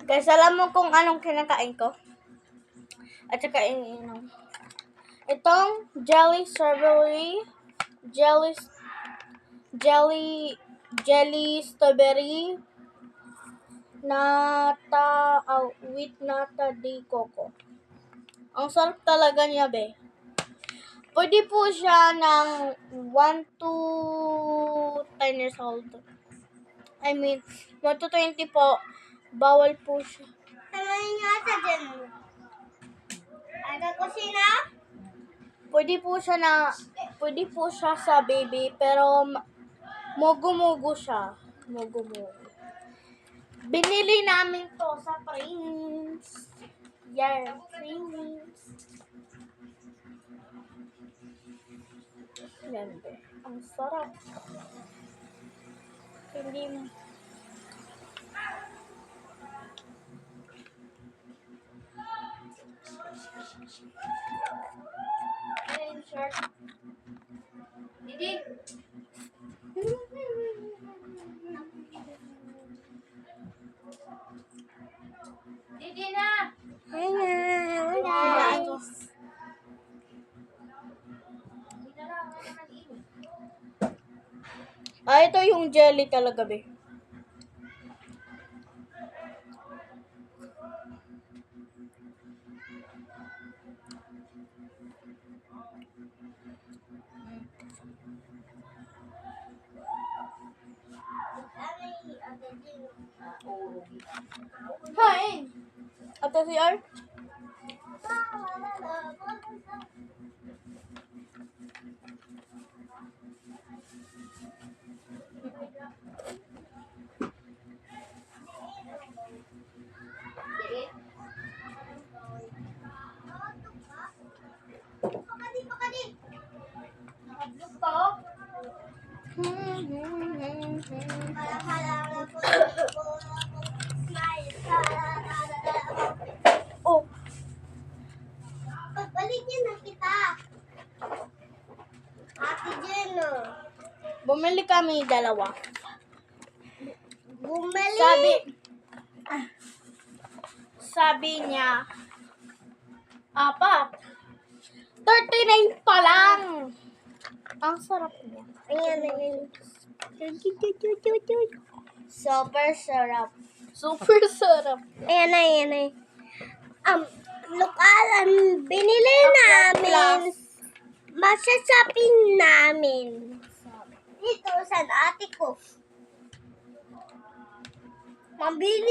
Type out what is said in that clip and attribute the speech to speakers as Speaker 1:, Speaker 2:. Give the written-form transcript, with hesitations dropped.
Speaker 1: Guys, alam mo kung anong kinakain ko? At saka iniinom. Itong jelly strawberry, jelly strawberry, with nata de coco. Ang sarap talaga niya, be. Pwede po siya ng 1 to 10 years old. I mean, 1 to 20 po. Bawal po siya.
Speaker 2: Ano nga sa dyan? Ano kusina?
Speaker 1: Pwede po siya sa baby, pero mugu-mugu siya. Mugu-mugu. Binili namin to sa Prince. Yan, Prince. Yan, be. Ang sarap. Hindi mo.
Speaker 2: Shirt. Didi. Didi na.
Speaker 1: Ito yung jelly talaga, be. Hi! Ate si R?
Speaker 2: Pakadi. Nakablog pa.
Speaker 1: Oh,
Speaker 2: Pagbalikin na kita. Ate Jen,
Speaker 1: bumili kami dalawa.
Speaker 2: bumali.
Speaker 1: Sabi niya, 4. 39 pa lang. Ang sarap niya.
Speaker 2: Ayan.
Speaker 1: Super sarap. Super sarap.
Speaker 2: Ayan. Lukalan, binili namin. Masasapin namin. Dito sa ate ko. Mabili